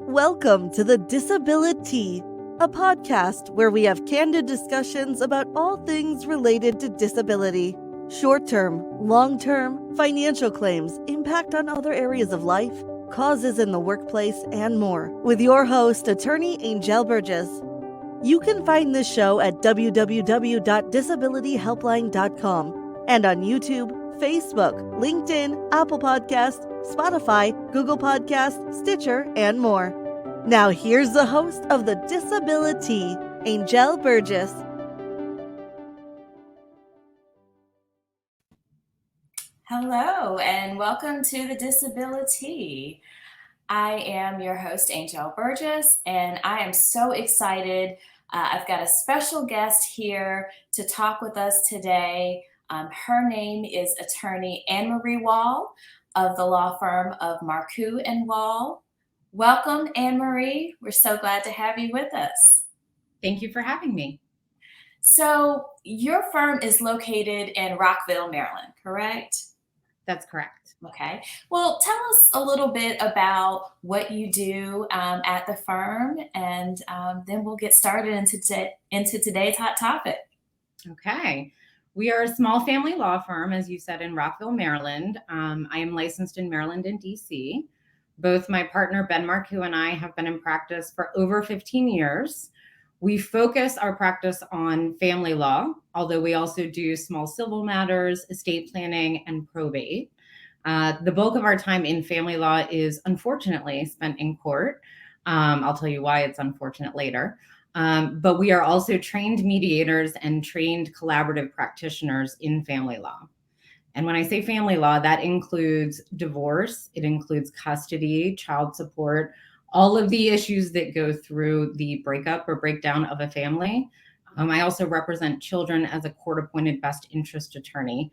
Welcome to the DisabiliTEA, a podcast where we have candid discussions about all things related to disability. Short-term, long-term, financial claims, impact on other areas of life, causes in the workplace, and more. With your host, attorney Anjel Burgess. You can find this show at www.disabilityhelpline.com and on YouTube, Facebook, LinkedIn, Apple Podcasts, Spotify, Google Podcasts, Stitcher, and more. Now here's the host of the DisabiliTEA, Anjel Burgess. Hello, and welcome to the DisabiliTEA. I am your host, Anjel Burgess, and I am so excited. I've got a special guest here to talk with us today. Her name is attorney Anne-Marie Wall of the law firm of Marcoux and Wall. Welcome, Anne-Marie. We're so glad to have you with us. Thank you for having me. So your firm is located in Rockville, Maryland, correct? That's correct. Okay. Well, tell us a little bit about what you do at the firm, and then we'll get started into today's hot topic. Okay. We are a small family law firm, as you said, in Rockville, Maryland. I am licensed in Maryland and DC. Both my partner, Ben Marcoux, and I have been in practice for over 15 years. We focus our practice on family law, although we also do small civil matters, estate planning, and probate. The bulk of our time in family law is unfortunately spent in court. I'll tell you why it's unfortunate later. But we are also trained mediators and trained collaborative practitioners in family law. And when I say family law, that includes divorce, it includes custody, child support, all of the issues that go through the breakup or breakdown of a family. I also represent children as a court-appointed best interest attorney,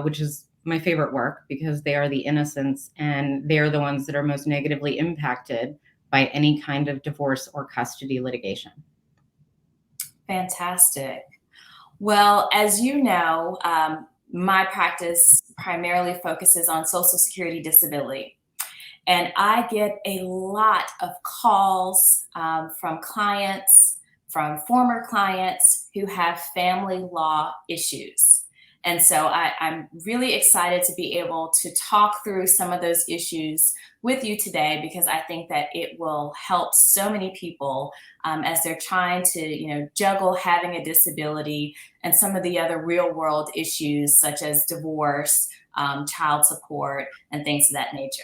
which is my favorite work because they are the innocents and they are the ones that are most negatively impacted by any kind of divorce or custody litigation. Fantastic. Well, as you know, my practice primarily focuses on Social Security disability. And I get a lot of calls from clients, from former clients who have family law issues. And so I'm really excited to be able to talk through some of those issues with you today, because I think that it will help so many people as they're trying to, juggle having a disability and some of the other real world issues such as divorce, child support, and things of that nature.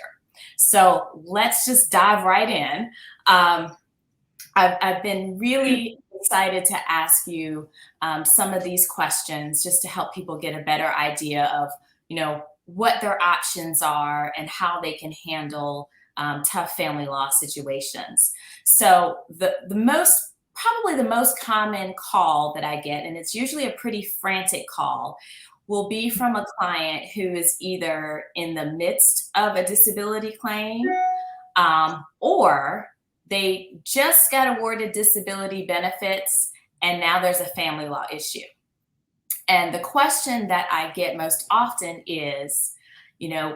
So let's just dive right in. I've been really excited to ask you some of these questions just to help people get a better idea of, what their options are and how they can handle tough family law situations. So probably the most common call that I get, and it's usually a pretty frantic call, will be from a client who is either in the midst of a disability claim or they just got awarded disability benefits and now there's a family law issue. And the question that I get most often is,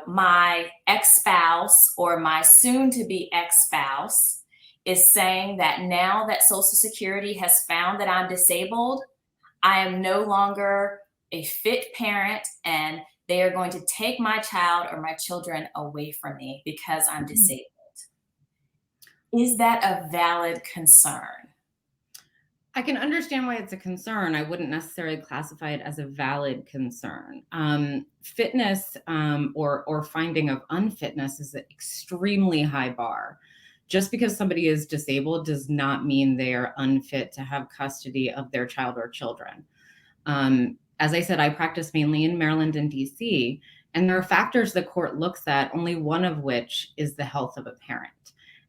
my ex-spouse or my soon-to-be ex-spouse is saying that now that Social Security has found that I'm disabled, I am no longer a fit parent and they are going to take my child or my children away from me because I'm disabled. Is that a valid concern? I can understand why it's a concern. I wouldn't necessarily classify it as a valid concern. Fitness or finding of unfitness is an extremely high bar. Just because somebody is disabled does not mean they are unfit to have custody of their child or children. As I said, I practice mainly in Maryland and DC, and there are factors the court looks at, only one of which is the health of a parent.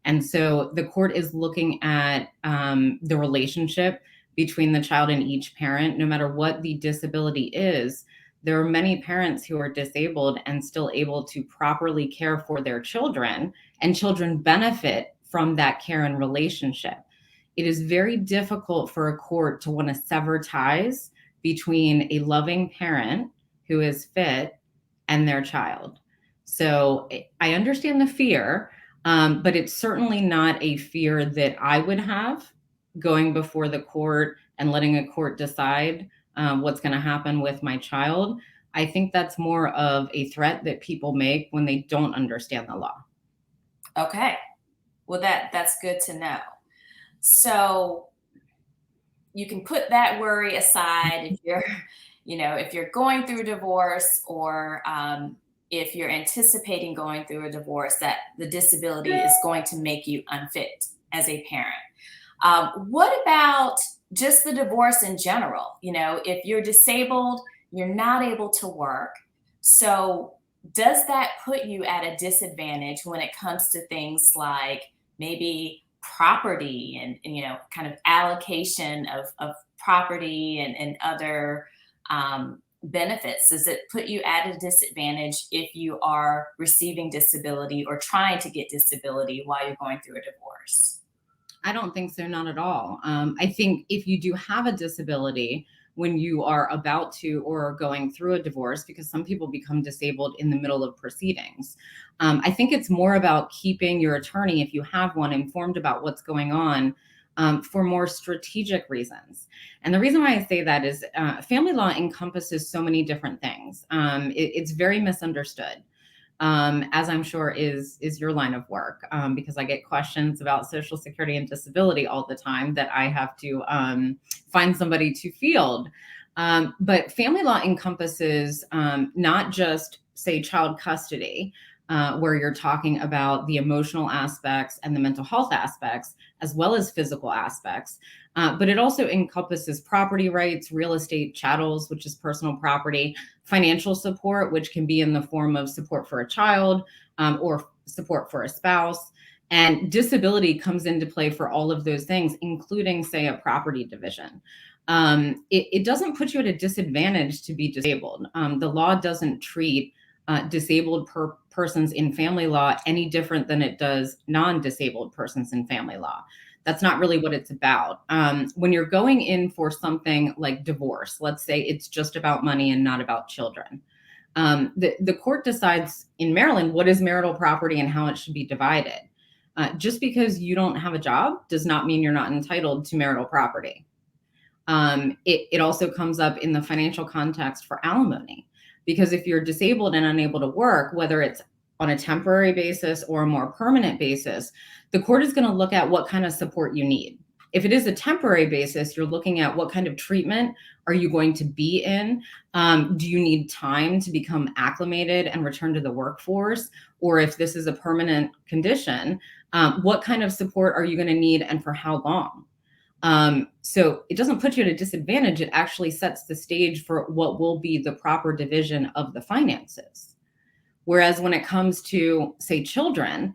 And so the court is looking at the relationship between the child and each parent, no matter what the disability is. There are many parents who are disabled and still able to properly care for their children, and children benefit from that care and relationship. It is very difficult for a court to want to sever ties between a loving parent who is fit and their child. So I understand the fear. But it's certainly not a fear that I would have going before the court and letting a court decide what's going to happen with my child. I think that's more of a threat that people make when they don't understand the law. Okay. Well, that's good to know. So you can put that worry aside if you're, if you're going through a divorce, or if you're anticipating going through a divorce, that the disability is going to make you unfit as a parent. What about just the divorce in general? If you're disabled, you're not able to work. So does that put you at a disadvantage when it comes to things like maybe property and kind of allocation of property and other benefits? Does it put you at a disadvantage if you are receiving disability or trying to get disability while you're going through a divorce? I don't think so, not at all. I think if you do have a disability when you are about to or are going through a divorce, because some people become disabled in the middle of proceedings, I think it's more about keeping your attorney, if you have one, informed about what's going on for more strategic reasons. And the reason why I say that is family law encompasses so many different things. It's very misunderstood. As I'm sure is your line of work, because I get questions about Social Security and disability all the time that I have to find somebody to field. But family law encompasses not just, say, child custody, where you're talking about the emotional aspects and the mental health aspects, as well as physical aspects. But it also encompasses property rights, real estate chattels, which is personal property, financial support, which can be in the form of support for a child or support for a spouse. And disability comes into play for all of those things, including, say, a property division. It doesn't put you at a disadvantage to be disabled. The law doesn't treat disabled persons in family law any different than it does non-disabled persons in family law. That's not really what it's about. When you're going in for something like divorce, let's say it's just about money and not about children. The court decides in Maryland what is marital property and how it should be divided. Just because you don't have a job does not mean you're not entitled to marital property. It also comes up in the financial context for alimony, because if you're disabled and unable to work, whether it's on a temporary basis or a more permanent basis, the court is going to look at what kind of support you need. If it is a temporary basis, you're looking at what kind of treatment are you going to be in? Do you need time to become acclimated and return to the workforce? Or if this is a permanent condition, what kind of support are you going to need and for how long? So it doesn't put you at a disadvantage. It actually sets the stage for what will be the proper division of the finances. Whereas when it comes to, say, children,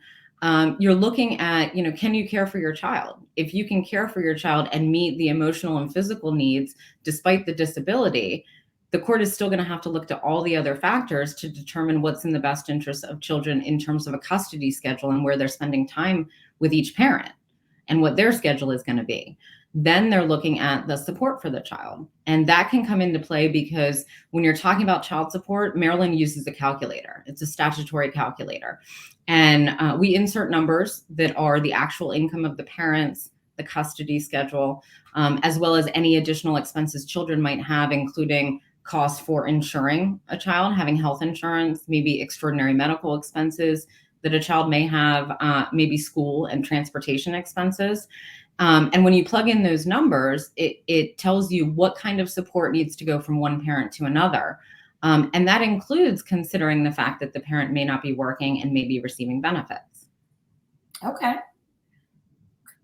you're looking at, can you care for your child? If you can care for your child and meet the emotional and physical needs despite the disability, the court is still going to have to look to all the other factors to determine what's in the best interest of children in terms of a custody schedule and where they're spending time with each parent and what their schedule is going to be. Then they're looking at the support for the child. And that can come into play because when you're talking about child support, Maryland uses a calculator. It's a statutory calculator. And we insert numbers that are the actual income of the parents, the custody schedule, as well as any additional expenses children might have, including costs for insuring a child, having health insurance, maybe extraordinary medical expenses that a child may have, maybe school and transportation expenses. And when you plug in those numbers, it tells you what kind of support needs to go from one parent to another. And that includes considering the fact that the parent may not be working and may be receiving benefits. Okay.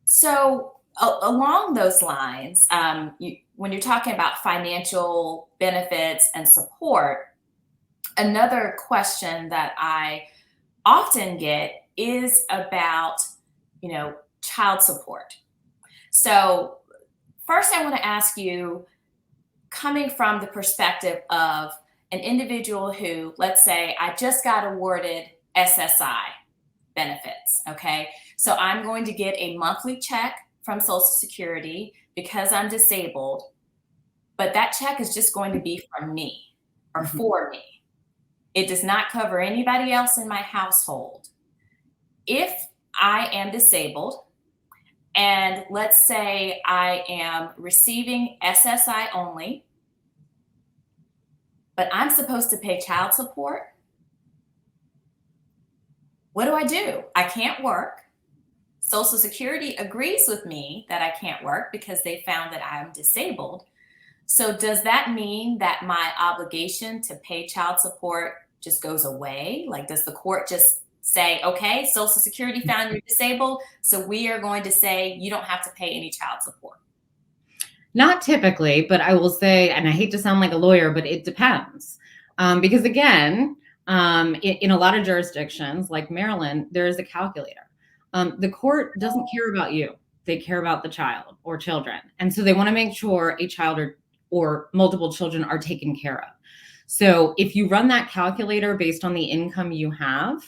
So along those lines, when you're talking about financial benefits and support, another question that I often get is about, child support. So first I want to ask you, coming from the perspective of an individual who, let's say, I just got awarded SSI benefits, okay? So I'm going to get a monthly check from Social Security because I'm disabled, but that check is just going to be from me or for me. It does not cover anybody else in my household. If I am disabled, and let's say I am receiving SSI only, but I'm supposed to pay child support. What do? I can't work. Social Security agrees with me that I can't work because they found that I'm disabled. So does that mean that my obligation to pay child support just goes away? Like, does the court just say, okay, Social Security found you're disabled, so we are going to say you don't have to pay any child support? Not typically, but I will say, and I hate to sound like a lawyer, but it depends. Because again, in a lot of jurisdictions like Maryland, there is a calculator. The court doesn't care about you. They care about the child or children. And so they want to make sure a child or multiple children are taken care of. So if you run that calculator based on the income you have,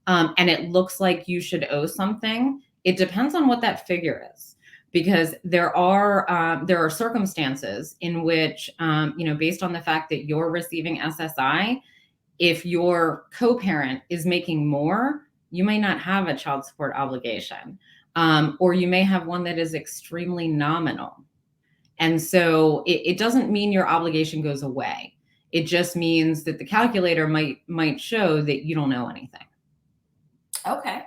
and it looks like you should owe something, it depends on what that figure is. Because there are circumstances in which, based on the fact that you're receiving SSI, if your co-parent is making more, you may not have a child support obligation, or you may have one that is extremely nominal. And so it doesn't mean your obligation goes away. It just means that the calculator might show that you don't owe anything. Okay.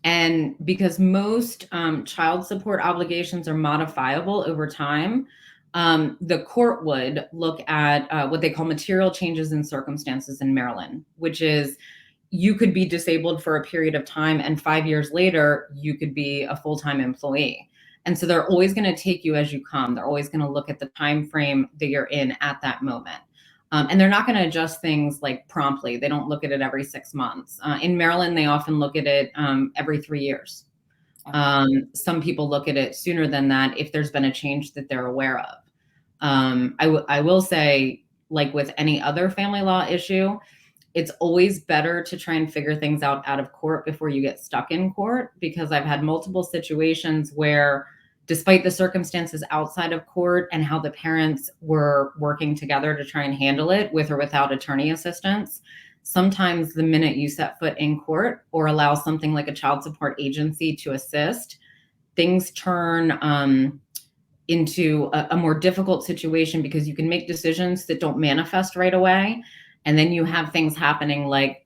And because most child support obligations are modifiable over time, the court would look at what they call material changes in circumstances in Maryland, which is you could be disabled for a period of time and 5 years later, you could be a full-time employee. And so they're always going to take you as you come. They're always going to look at the time frame that you're in at that moment. And they're not going to adjust things like promptly. They don't look at it every 6 months. In Maryland, they often look at it every 3 years. Some people look at it sooner than that if there's been a change that they're aware of. I will say, like with any other family law issue, it's always better to try and figure things out of court before you get stuck in court, because I've had multiple situations where, despite the circumstances outside of court and how the parents were working together to try and handle it with or without attorney assistance, sometimes the minute you set foot in court or allow something like a child support agency to assist, things turn into a more difficult situation, because you can make decisions that don't manifest right away. And then you have things happening like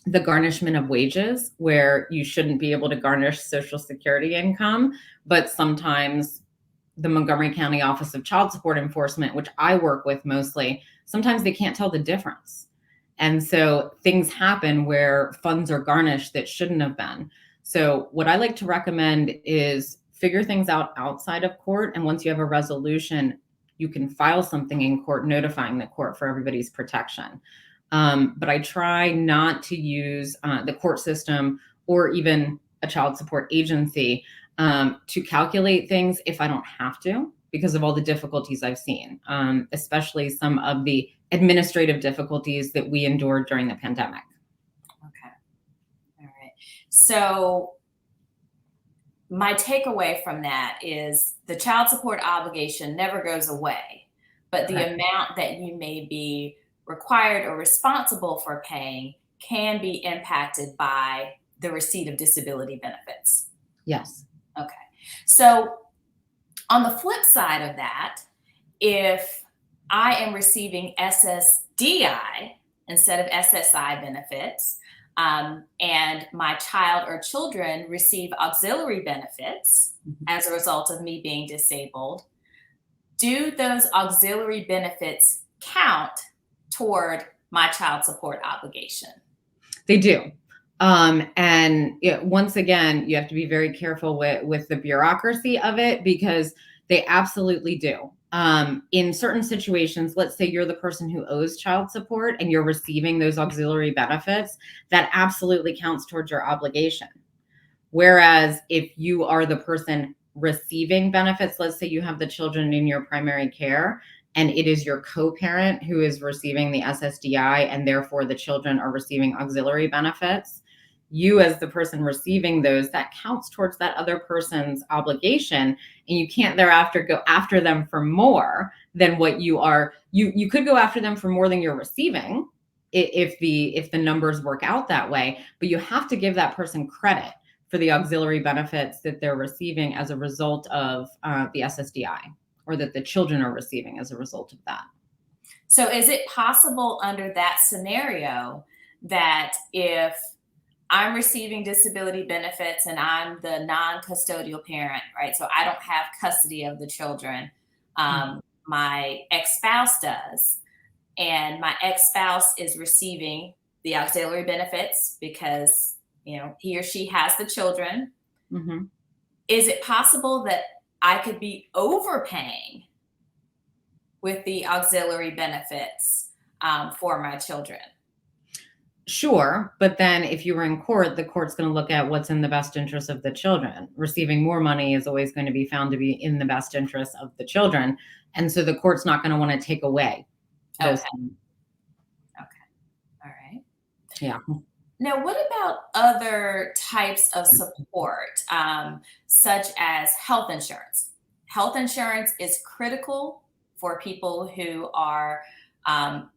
the garnishment of wages, where you shouldn't be able to garnish Social Security income. But sometimes the Montgomery County Office of Child Support Enforcement, which I work with mostly, sometimes they can't tell the difference. And so things happen where funds are garnished that shouldn't have been. So what I like to recommend is figure things out outside of court. And once you have a resolution, you can file something in court notifying the court for everybody's protection. But I try not to use the court system or even a child support agency to calculate things if I don't have to, because of all the difficulties I've seen, especially some of the administrative difficulties that we endured during the pandemic. Okay. All right. So my takeaway from that is the child support obligation never goes away, but the Right. amount that you may be required or responsible for paying can be impacted by the receipt of disability benefits. Yes. Okay. So on the flip side of that, if I am receiving SSDI instead of SSI benefits, and my child or children receive auxiliary benefits as a result of me being disabled, do those auxiliary benefits count toward my child support obligation? They do. Once again, you have to be very careful with the bureaucracy of it, because they absolutely do. In certain situations, let's say you're the person who owes child support and you're receiving those auxiliary benefits, that absolutely counts towards your obligation. Whereas if you are the person receiving benefits, let's say you have the children in your primary care and it is your co-parent who is receiving the SSDI and therefore the children are receiving auxiliary benefits, you as the person receiving those, that counts towards that other person's obligation, and you can't thereafter go after them for more than what you are. You could go after them for more than you're receiving if the numbers work out that way, but you have to give that person credit for the auxiliary benefits that they're receiving as a result of the SSDI, or that the children are receiving as a result of that. So is it possible under that scenario that if I'm receiving disability benefits and I'm the non-custodial parent, right? So I don't have custody of the children. My ex-spouse does, and my ex-spouse is receiving the auxiliary benefits because, he or she has the children. Mm-hmm. Is it possible that I could be overpaying with the auxiliary benefits for my children? Sure. But then if you were in court, the court's going to look at what's in the best interest of the children. Receiving more money is always going to be found to be in the best interest of the children. And so the court's not going to want to take away those things. Okay. All right. Yeah. Now, what about other types of support, such as health insurance? Health insurance is critical for people who are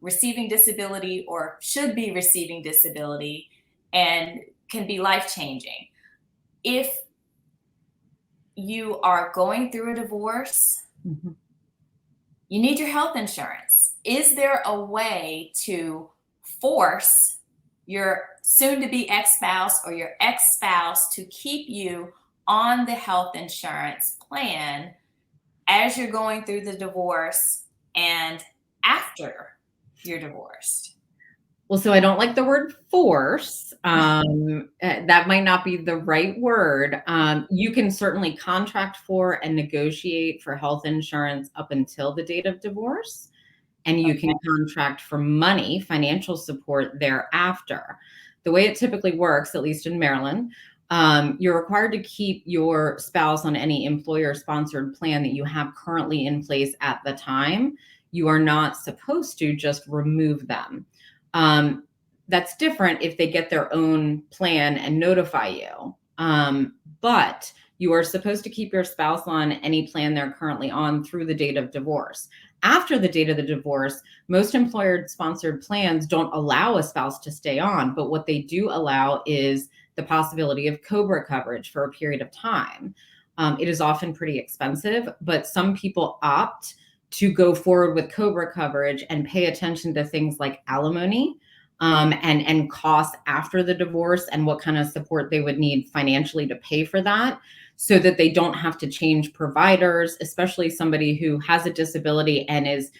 receiving disability or should be receiving disability, and can be life-changing. If you are going through a divorce, Mm-hmm. you need your health insurance. Is there a way to force your soon-to-be ex-spouse or your ex-spouse to keep you on the health insurance plan as you're going through the divorce and after you're divorced? Well, so I don't like the word force. That might not be the right word. You can certainly contract for and negotiate for health insurance up until the date of divorce. And you can contract for money, financial support thereafter. The way it typically works, at least in Maryland, you're required to keep your spouse on any employer-sponsored plan that you have currently in place at the time. You are not supposed to just remove them. That's different if they get their own plan and notify you. But you are supposed to keep your spouse on any plan they're currently on through the date of divorce. After the date of the divorce, most employer-sponsored plans don't allow a spouse to stay on, but what they do allow is the possibility of COBRA coverage for a period of time. It is often pretty expensive, but some people opt to go forward with COBRA coverage and pay attention to things like alimony and costs after the divorce and what kind of support they would need financially to pay for that, so that they don't have to change providers, especially somebody who has a disability and is,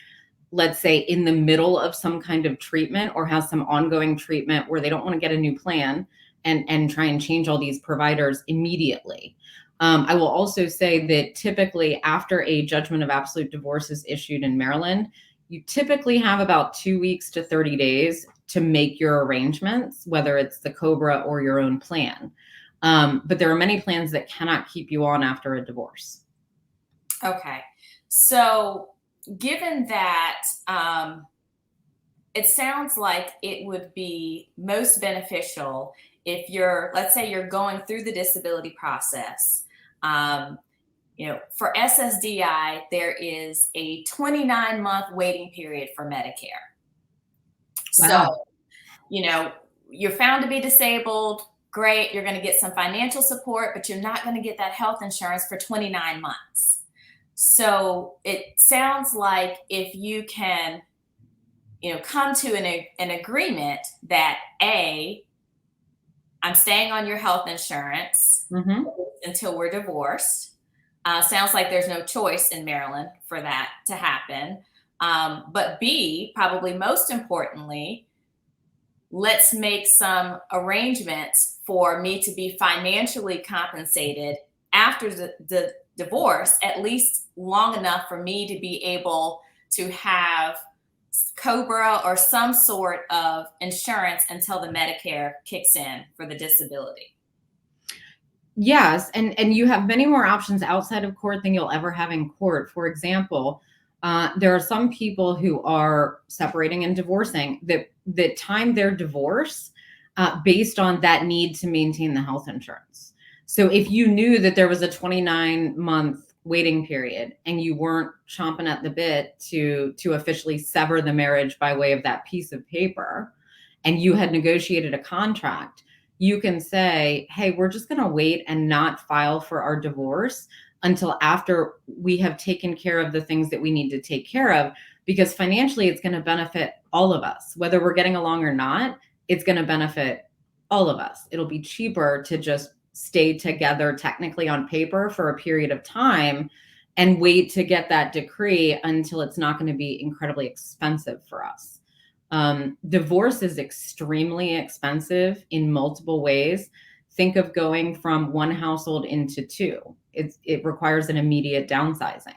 let's say, in the middle of some kind of treatment or has some ongoing treatment where they don't want to get a new plan and try and change all these providers immediately. I will also say that typically after a judgment of absolute divorce is issued in Maryland, you typically have about 2 weeks to 30 days to make your arrangements, whether it's the COBRA or your own plan. But there are many plans that cannot keep you on after a divorce. Okay. So given that, it sounds like it would be most beneficial if let's say you're going through the disability process. For SSDI, there is a 29-month waiting period for Medicare. Wow. So, you're found to be disabled. Great. You're going to get some financial support, but you're not going to get that health insurance for 29 months. So it sounds like if you can, come to an agreement that I'm staying on your health insurance until we're divorced. Sounds like there's no choice in Maryland for that to happen. But B, probably most importantly, let's make some arrangements for me to be financially compensated after the divorce, at least long enough for me to be able to have COBRA or some sort of insurance until the Medicare kicks in for the disability. Yes, and you have many more options outside of court than you'll ever have in court. For example, there are some people who are separating and divorcing that time their divorce based on that need to maintain the health insurance. So if you knew that there was a 29-month waiting period and you weren't chomping at the bit to officially sever the marriage by way of that piece of paper, and you had negotiated a contract, you can say, hey, we're just going to wait and not file for our divorce until after we have taken care of the things that we need to take care of, because financially it's going to benefit all of us. Whether we're getting along or not, it's going to benefit all of us. It'll be cheaper to just stay together technically on paper for a period of time and wait to get that decree until it's not going to be incredibly expensive for us. Divorce is extremely expensive in multiple ways. Think of going from one household into two. It requires an immediate downsizing,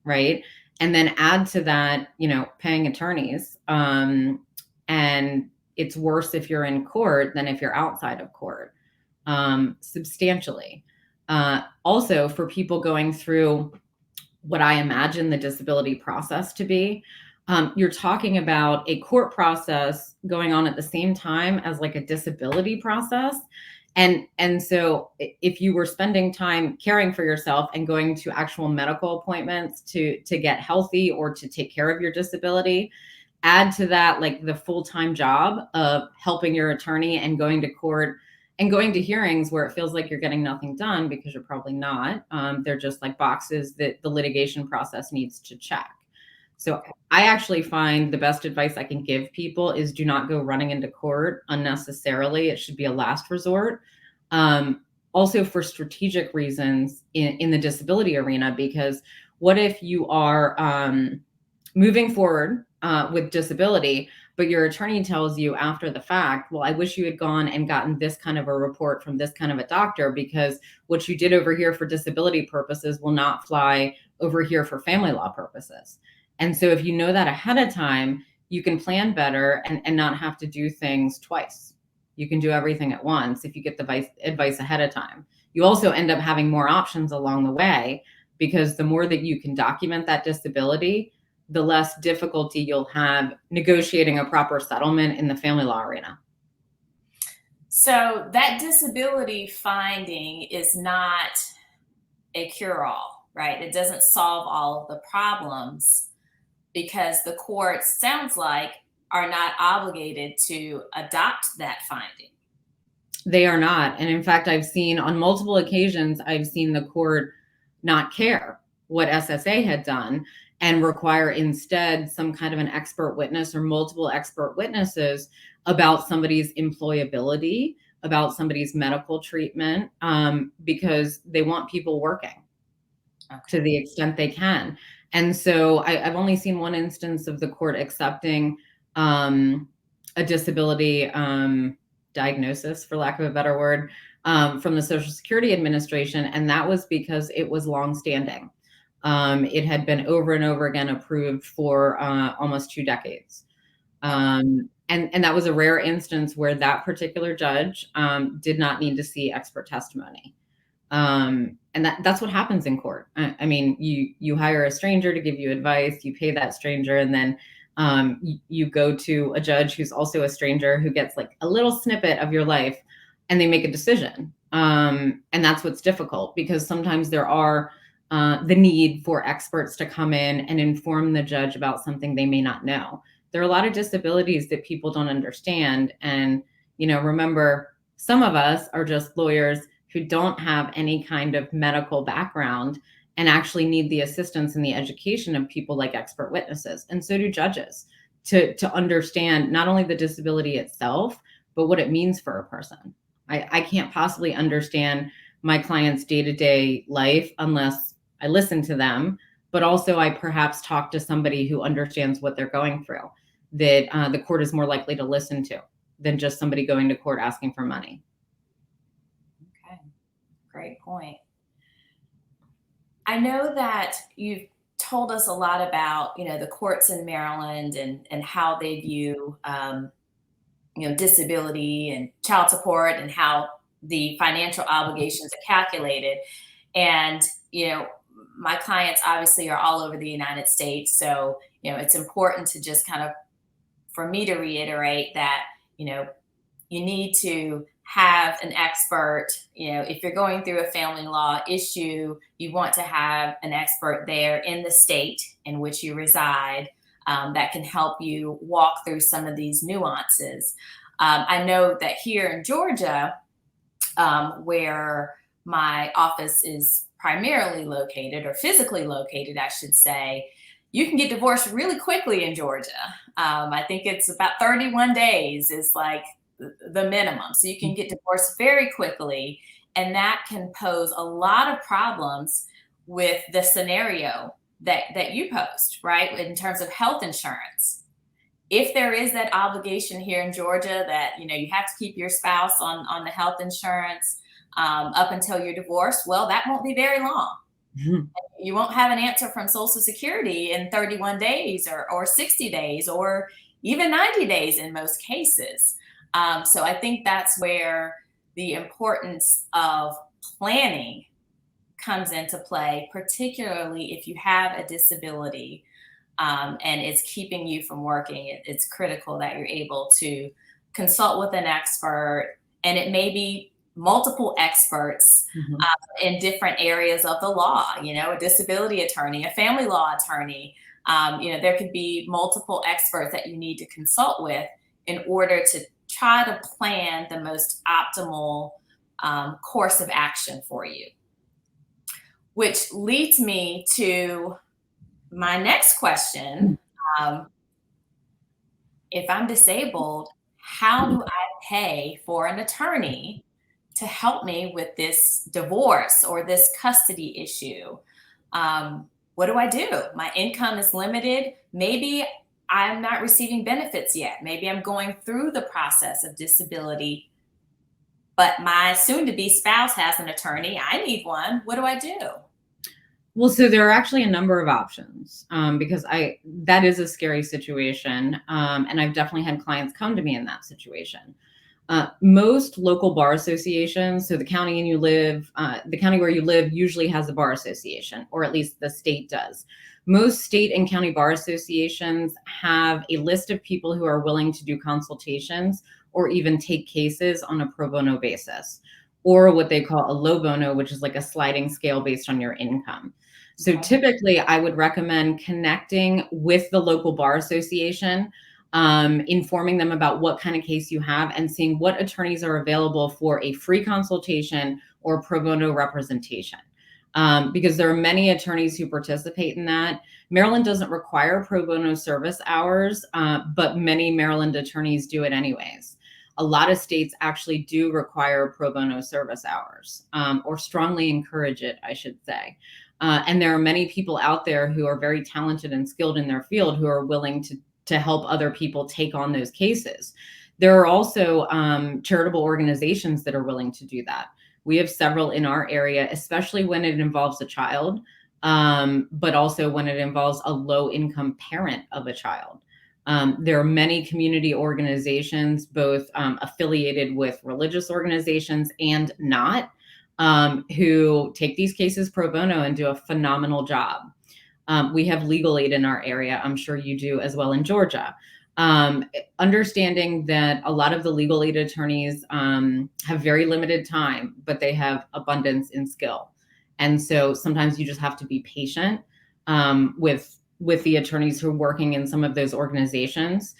right? And then add to that, paying attorneys. And it's worse if you're in court than if you're outside of court, substantially. Also, for people going through what I imagine the disability process to be, you're talking about a court process going on at the same time as like a disability process. And so if you were spending time caring for yourself and going to actual medical appointments to get healthy or to take care of your disability, add to that like the full-time job of helping your attorney and going to court and going to hearings where it feels like you're getting nothing done because you're probably not. They're just like boxes that the litigation process needs to check. So I actually find the best advice I can give people is do not go running into court unnecessarily. It should be a last resort. Also for strategic reasons in the disability arena, because what if you are moving forward with disability, but your attorney tells you after the fact, well, I wish you had gone and gotten this kind of a report from this kind of a doctor, because what you did over here for disability purposes will not fly over here for family law purposes. And so if you know that ahead of time, you can plan better and not have to do things twice. You can do everything at once if you get the advice ahead of time. You also end up having more options along the way, because the more that you can document that disability, the less difficulty you'll have negotiating a proper settlement in the family law arena. So that disability finding is not a cure-all, right? It doesn't solve all of the problems, because the courts, sounds like, are not obligated to adopt that finding. They are not. And in fact, I've seen on multiple occasions, I've seen the court not care what SSA had done and require instead some kind of an expert witness or multiple expert witnesses about somebody's employability, about somebody's medical treatment, because they want people working to the extent they can. And so I've only seen one instance of the court accepting a disability diagnosis, for lack of a better word, from the Social Security Administration. And that was because it was longstanding. It had been over and over again approved for almost 2 decades. And that was a rare instance where that particular judge did not need to see expert testimony. And that's what happens in court. I mean, you hire a stranger to give you advice, you pay that stranger, and then you go to a judge who's also a stranger who gets like a little snippet of your life and they make a decision. And that's what's difficult, because sometimes there are the need for experts to come in and inform the judge about something they may not know. There are a lot of disabilities that people don't understand. And, remember, some of us are just lawyers who don't have any kind of medical background and actually need the assistance and the education of people like expert witnesses. And so do judges, to understand not only the disability itself, but what it means for a person. I can't possibly understand my client's day-to-day life unless I listen to them, but also I perhaps talk to somebody who understands what they're going through, that the court is more likely to listen to than just somebody going to court asking for money. Okay, great point. I know that you've told us a lot about, the courts in Maryland and how they view, disability and child support and how the financial obligations are calculated. And, my clients obviously are all over the United States. So, it's important to just kind of, for me to reiterate that, you need to have an expert. If you're going through a family law issue, you want to have an expert there in the state in which you reside that can help you walk through some of these nuances. I know that here in Georgia, where my office is primarily located, or physically located, I should say, you can get divorced really quickly in Georgia. I think it's about 31 days is like the minimum. So you can get divorced very quickly. And that can pose a lot of problems with the scenario that you posed, right? In terms of health insurance. If there is that obligation here in Georgia that, you have to keep your spouse on the health insurance up until you're divorced, well, that won't be very long. Mhm. You won't have an answer from Social Security in 31 days or 60 days or even 90 days in most cases. So I think that's where the importance of planning comes into play, particularly if you have a disability and it's keeping you from working. It's critical that you're able to consult with an expert, and it may be multiple experts Mhm. in different areas of the law, a disability attorney, a family law attorney. There could be multiple experts that you need to consult with in order to try to plan the most optimal course of action for you. Which leads me to my next question. Um, if I'm disabled, how do I pay for an attorney to help me with this divorce or this custody issue? What do I do? My income is limited. Maybe I'm not receiving benefits yet. Maybe I'm going through the process of disability, but my soon to be spouse has an attorney. I need one. What do I do? Well, so there are actually a number of options because that is a scary situation. And I've definitely had clients come to me in that situation. Most local bar associations, so the county where you live usually has a bar association, or at least the state does. Most state and county bar associations have a list of people who are willing to do consultations or even take cases on a pro bono basis, or what they call a low bono, which is like a sliding scale based on your income. So Okay. typically I would recommend connecting with the local bar association, informing them about what kind of case you have and seeing what attorneys are available for a free consultation or pro bono representation. Because there are many attorneys who participate in that. Maryland doesn't require pro bono service hours, but many Maryland attorneys do it anyways. A lot of states actually do require pro bono service hours, or strongly encourage it, I should say. And there are many people out there who are very talented and skilled in their field who are willing to help other people take on those cases. There are also charitable organizations that are willing to do that. We have several in our area, especially when it involves a child, but also when it involves a low-income parent of a child. There are many community organizations, both affiliated with religious organizations and not, who take these cases pro bono and do a phenomenal job. We have legal aid in our area. I'm sure you do as well in Georgia. Understanding that a lot of the legal aid attorneys have very limited time, but they have abundance in skill. And so sometimes you just have to be patient with the attorneys who are working in some of those organizations.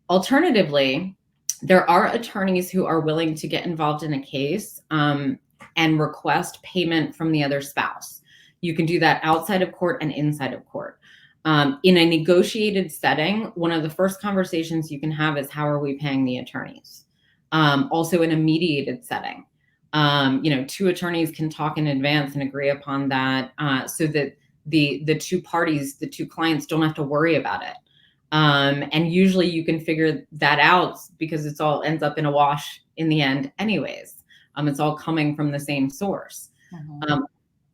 Alternatively, there are attorneys who are willing to get involved in a case and request payment from the other spouse. You can do that outside of court and inside of court. In a negotiated setting, one of the first conversations you can have is, how are we paying the attorneys? Also in a mediated setting, two attorneys can talk in advance and agree upon that so that the two parties, the two clients, don't have to worry about it. And usually you can figure that out because it's all ends up in a wash in the end anyways. It's all coming from the same source. Mhm.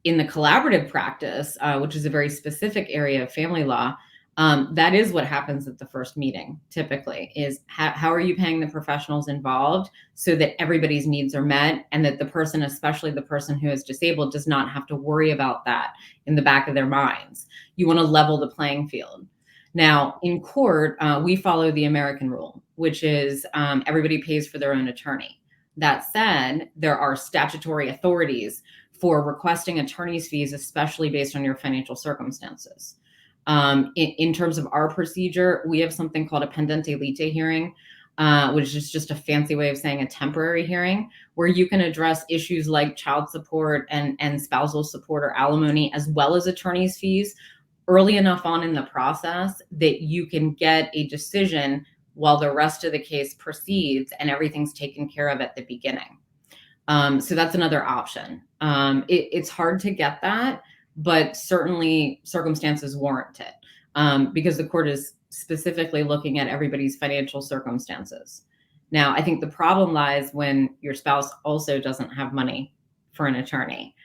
In the collaborative practice, which is a very specific area of family law, that is what happens at the first meeting typically is how are you paying the professionals involved so that everybody's needs are met and that the person, especially the person who is disabled, does not have to worry about that in the back of their minds. You want to level the playing field. Now, in court, we follow the American rule, which is everybody pays for their own attorney. That said, there are statutory authorities for requesting attorney's fees, especially based on your financial circumstances. In terms of our procedure, we have something called a pendente lite hearing. which is just a fancy way of saying a temporary hearing, where you can address issues like child support and spousal support or alimony, as well as attorney's fees, early enough on in the process that you can get a decision while the rest of the case proceeds and everything's taken care of at the beginning. So that's another option. It's hard to get that, but certainly circumstances warrant it, because the court is specifically looking at everybody's financial circumstances. Now, I think the problem lies when your spouse also doesn't have money for an attorney,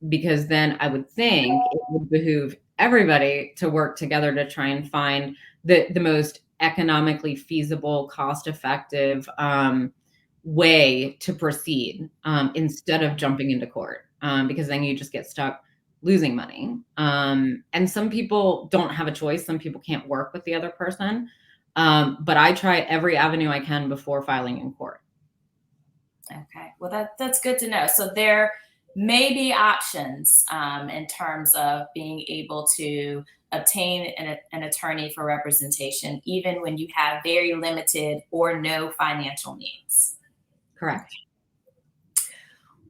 because then I would think it would behoove everybody to work together to try and find the most economically feasible, cost-effective way to proceed, instead of jumping into court, because then you just get stuck losing money. And some people don't have a choice. Some people can't work with the other person. But I try every avenue I can before filing in court. Okay, well, that's good to know. So there may be options in terms of being able to obtain an attorney for representation, even when you have very limited or no financial means. Correct.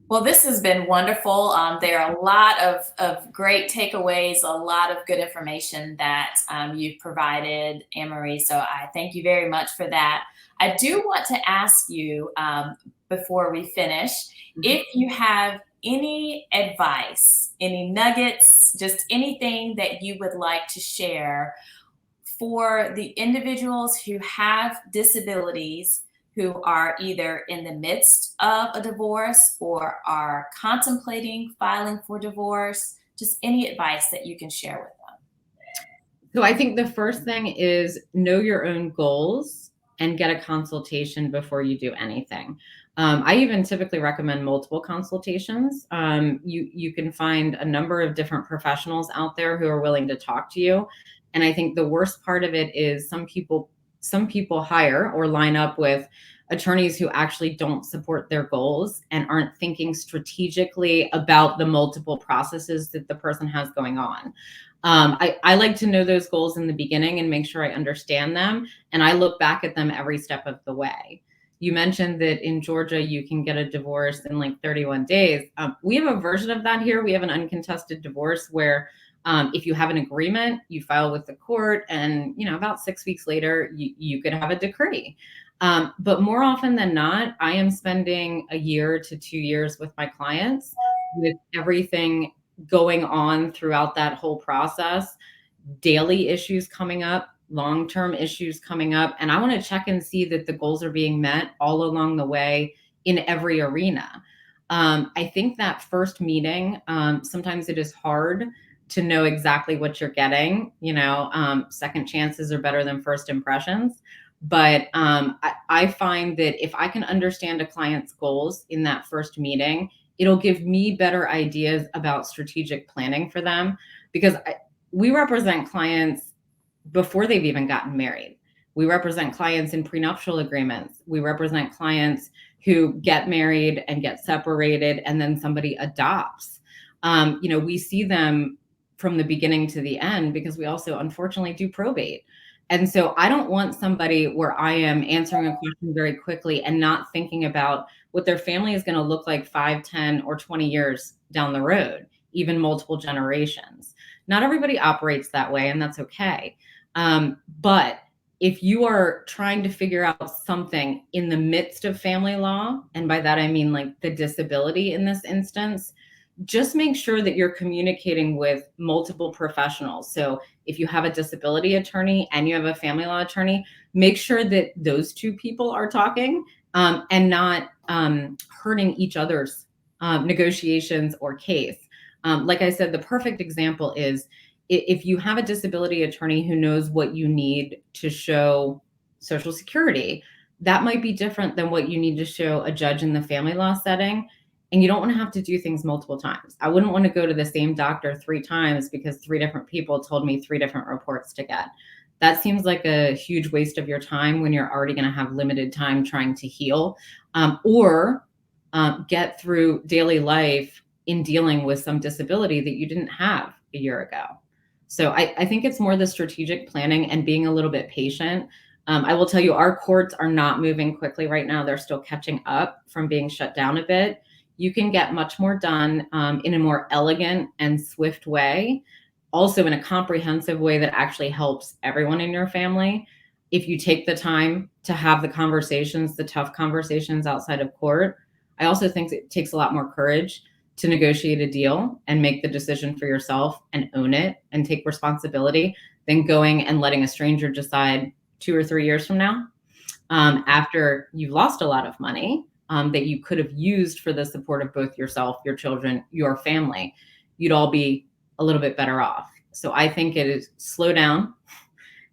Well, this has been wonderful. There are a lot of great takeaways, a lot of good information that you've provided, Anne-Marie. So I thank you very much for that. I do want to ask you, before we finish, if you have any advice, any nuggets, just anything that you would like to share for the individuals who have disabilities, who are either in the midst of a divorce or are contemplating filing for divorce, just any advice that you can share with them. So I think the first thing is know your own goals and get a consultation before you do anything. I even typically recommend multiple consultations. You can find a number of different professionals out there who are willing to talk to you. And I think the worst part of it is some people hire or line up with attorneys who actually don't support their goals and aren't thinking strategically about the multiple processes that the person has going on. I like to know those goals in the beginning and make sure I understand them. And I look back at them every step of the way. You mentioned that in Georgia, you can get a divorce in like 31 days. We have a version of that here. We have an uncontested divorce where if you have an agreement, you file with the court, and about 6 weeks later, you could have a decree. But more often than not, I am spending a year to 2 years with my clients, with everything going on throughout that whole process, daily issues coming up, long-term issues coming up. And I want to check and see that the goals are being met all along the way in every arena. I think that first meeting, sometimes it is hard to know exactly what you're getting. Second chances are better than first impressions. But I find that if I can understand a client's goals in that first meeting, it'll give me better ideas about strategic planning for them, because we represent clients before they've even gotten married. We represent clients in prenuptial agreements. We represent clients who get married and get separated, and then somebody adopts. We see them from the beginning to the end, because we also unfortunately do probate. And so I don't want somebody where I am answering a question very quickly and not thinking about what their family is going to look like 5, 10, or 20 years down the road, even multiple generations. Not everybody operates that way, and that's okay. But if you are trying to figure out something in the midst of family law, and by that I mean like the disability in this instance, just make sure that you're communicating with multiple professionals. So if you have a disability attorney and you have a family law attorney, make sure that those two people are talking, and not hurting each other's negotiations or case. Like I said, the perfect example is if you have a disability attorney who knows what you need to show Social Security, that might be different than what you need to show a judge in the family law setting. And you don't want to have to do things multiple times. I wouldn't want to go to the same doctor 3 times because 3 different people told me 3 different reports to get. That seems like a huge waste of your time when you're already going to have limited time trying to heal, or get through daily life in dealing with some disability that you didn't have a year ago. So I think it's more the strategic planning and being a little bit patient. I will tell you, our courts are not moving quickly right now. They're still catching up from being shut down a bit. You can get much more done in a more elegant and swift way, also in a comprehensive way that actually helps everyone in your family. If you take the time to have the conversations, the tough conversations outside of court, I also think it takes a lot more courage to negotiate a deal and make the decision for yourself and own it and take responsibility than going and letting a stranger decide 2 or 3 years from now, after you've lost a lot of money that you could have used for the support of both yourself, your children, your family. You'd all be a little bit better off. So I think it is slow down,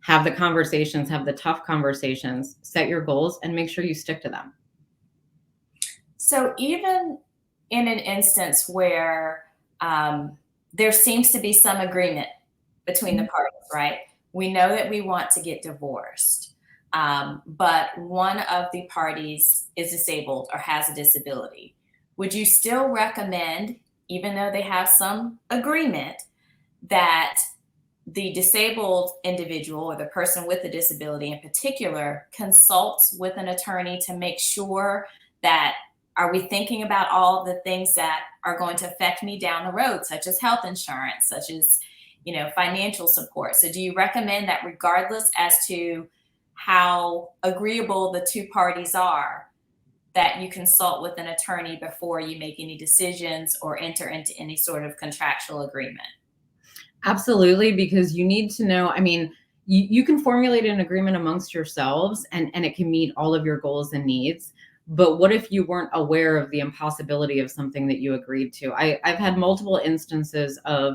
have the conversations, have the tough conversations, set your goals, and make sure you stick to them. So even in an instance where there seems to be some agreement between the parties, right? We know that we want to get divorced, but one of the parties is disabled or has a disability. Would you still recommend, even though they have some agreement, that the disabled individual or the person with the disability in particular consults with an attorney to make sure that, are we thinking about all the things that are going to affect me down the road, such as health insurance, such as, financial support? So do you recommend that regardless as to how agreeable the two parties are, that you consult with an attorney before you make any decisions or enter into any sort of contractual agreement? Absolutely, because you need to know, you can formulate an agreement amongst yourselves and it can meet all of your goals and needs. But what if you weren't aware of the impossibility of something that you agreed to? I've had multiple instances of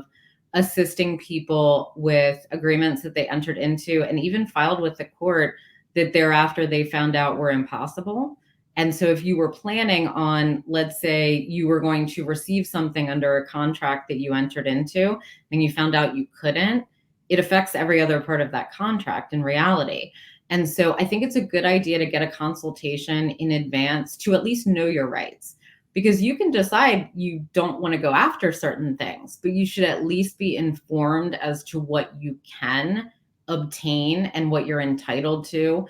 assisting people with agreements that they entered into and even filed with the court that thereafter they found out were impossible. And so if you were planning on, let's say you were going to receive something under a contract that you entered into and you found out you couldn't, it affects every other part of that contract in reality. And so I think it's a good idea to get a consultation in advance to at least know your rights, because you can decide you don't want to go after certain things, but you should at least be informed as to what you can obtain and what you're entitled to.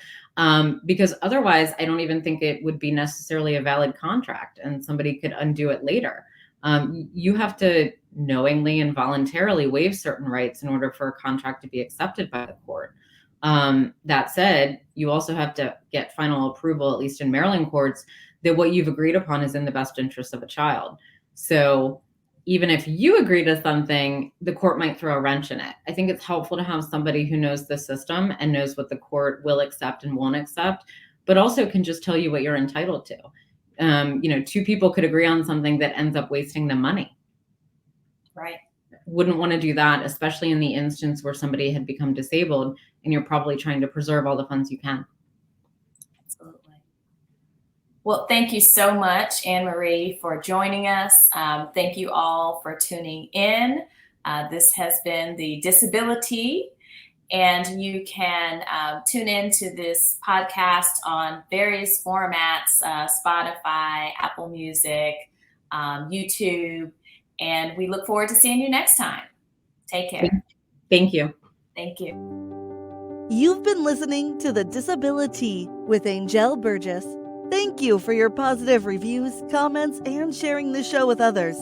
Because otherwise, I don't even think it would be necessarily a valid contract and somebody could undo it later. You have to knowingly and voluntarily waive certain rights in order for a contract to be accepted by the court. That said, you also have to get final approval, at least in Maryland courts, that what you've agreed upon is in the best interest of a child. So even if you agree to something, the court might throw a wrench in it. I think it's helpful to have somebody who knows the system and knows what the court will accept and won't accept, but also can just tell you what you're entitled to. Two people could agree on something that ends up wasting them money. Right. Wouldn't want to do that, especially in the instance where somebody had become disabled and you're probably trying to preserve all the funds you can. Absolutely. Well, thank you so much, Anne-Marie, for joining us. Thank you all for tuning in. This has been the DisabiliTEA, and you can tune into this podcast on various formats, Spotify, Apple Music, YouTube, and we look forward to seeing you next time. Take care. Thank you. Thank you. You've been listening to the DisabiliTEA with Anjel Burgess. Thank you for your positive reviews, comments, and sharing the show with others.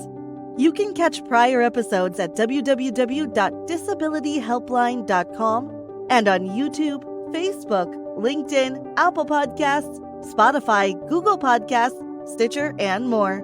You can catch prior episodes at www.disabilityhelpline.com and on YouTube, Facebook, LinkedIn, Apple Podcasts, Spotify, Google Podcasts, Stitcher, and more.